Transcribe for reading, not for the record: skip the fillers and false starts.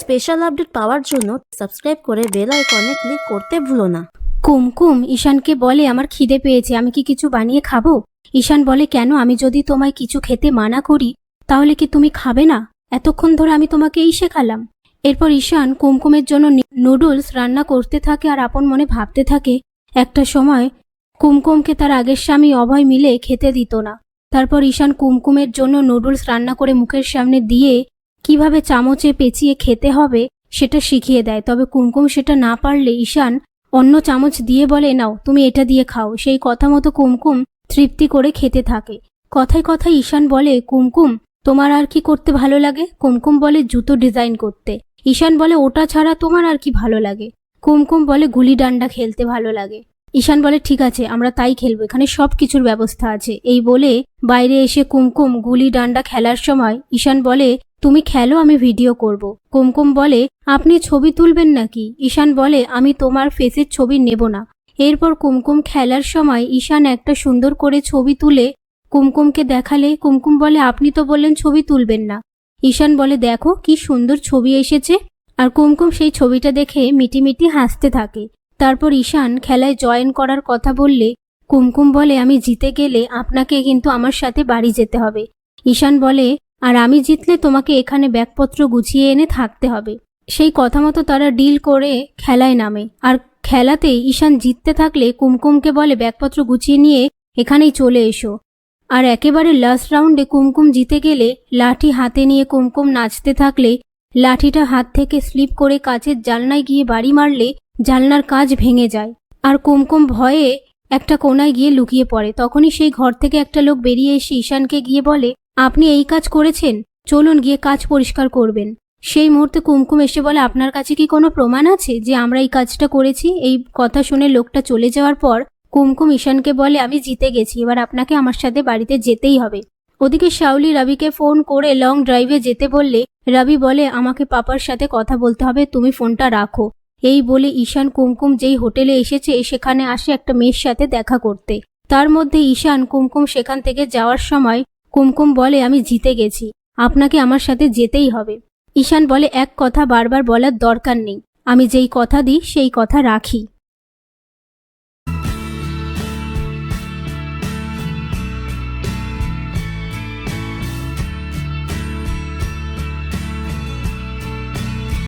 Special update পাওয়ার জন্য subscribe করে bell আইকনে ক্লিক করতে ভুলো না। কুমকুম ঈশানকে বলে, আমার খিদে পেয়েছে, আমি কি কিছু বানিয়ে খাবো? ঈশান বলে, কেন? আমি যদি তোমায় কিছু খেতে মানা করি তাহলে কি তুমি খাবে না? এতক্ষণ ধরে আমি তোমাকে এই শেখালাম। এরপর ঈশান কুমকুমের জন্য নুডলস রান্না করতে থাকে আর আপন মনে ভাবতে থাকে, একটা সময় কুমকুমকে তার আগের স্বামী অভয় মিলে খেতে দিত না। তারপর ঈশান কুমকুমের জন্য নুডলস রান্না করে মুখের সামনে দিয়ে কিভাবে চামচে পেঁচিয়ে খেতে হবে সেটা শিখিয়ে দেয়। তবে কুমকুম সেটা না পারলে ঈশান অন্য চামচ দিয়ে বলে, নাও তুমি এটা দিয়ে খাও। সেই কথা মতো কুমকুম তৃপ্তি করে খেতে থাকে। কথায় কথায় ঈশান বলে, কুমকুম তোমার আর কি করতে ভালো লাগে? কুমকুম বলে, জুতো ডিজাইন করতে। ঈশান বলে, ওটা ছাড়া তোমার আর কি ভালো লাগে? কুমকুম বলে, গুলি ডান্ডা খেলতে ভালো লাগে। ঈশান বলে, ঠিক আছে, আমরা তাই খেলবো, এখানে সব কিছুর ব্যবস্থা আছে। এই বলে বাইরে এসে কুমকুম গুলি ডান্ডা খেলার সময় ঈশান বলে, তুমি খেলো, আমি ভিডিও করব। কুমকুম বলে, আপনি ছবি তুলবেন নাকি? ঈশান বলে, আমি তোমার ফেসের ছবি নেব না। এরপর কুমকুম খেলার সময় ঈশান একটা সুন্দর করে ছবি তুলে কুমকুমকে দেখালে কুমকুম বলে, আপনি তো বললেন ছবি তুলবেন না। ঈশান বলে, দেখো কি সুন্দর ছবি এসেছে। আর কুমকুম সেই ছবিটা দেখে মিটিমিটি হাসতে থাকে। তারপর ঈশান খেলায় জয়েন করার কথা বললে কুমকুম বলে, আমি জিতে গেলে আপনাকে কিন্তু আমার সাথে বাড়ি যেতে হবে। ঈশান বলে, আর আমি জিতলে তোমাকে এখানে ব্যাগপত্র গুছিয়ে এনে থাকতে হবে। সেই কথা মতো তারা ডিল করে খেলায় নামে। আর খেলাতেই ঈশান জিততে থাকলে কুমকুমকে বলে, ব্যাগপত্র গুছিয়ে নিয়ে এখানেই চলে এসো। আর একেবারে লাস্ট রাউন্ডে কুমকুম জিতে গেলে লাঠি হাতে নিয়ে কুমকুম নাচতে থাকলে লাঠিটা হাত থেকে স্লিপ করে কাচের জানলায় গিয়ে বাড়ি মারলে জানলার কাঁচ ভেঙে যায়। আর কুমকুম ভয়ে একটা কোণায় গিয়ে লুকিয়ে পড়ে। তখনই সেই ঘর থেকে একটা লোক বেরিয়ে এসে ঈশানকে গিয়ে বলে, আপনি এই কাজ করেছেন, চলুন গিয়ে কাজ পরিষ্কার করবেন। সেই মুহূর্তে কুমকুম এসে বলে, আপনার কাছে কি কোনো প্রমাণ আছে যে আমরা এই কাজটা করেছি? এই কথা শুনে লোকটা চলে যাওয়ার পর কুমকুম ঈশানকে বলে, আমি জিতে গেছি, এবার আপনাকে আমার সাথে বাড়িতে যেতেই হবে। ওদিকে শাওলি রবিকে ফোন করে লং ড্রাইভে যেতে বললে রবি বলে, আমাকে পাপার সাথে কথা বলতে হবে, তুমি ফোনটা রাখো। এই বলে ঈশান কুমকুম যেই হোটেলে এসেছে সেখানে আসে একটা মেয়ের সাথে দেখা করতে। তার মধ্যে ঈশান কুমকুম সেখান থেকে যাওয়ার সময় কুমকুম বলে, আমি জিতে গেছি, আপনাকে আমার সাথে যেতেই হবে। ঈশান বলে, এক কথা বারবার বলার দরকার নেই, আমি যেই কথা দিই সেই কথা রাখি।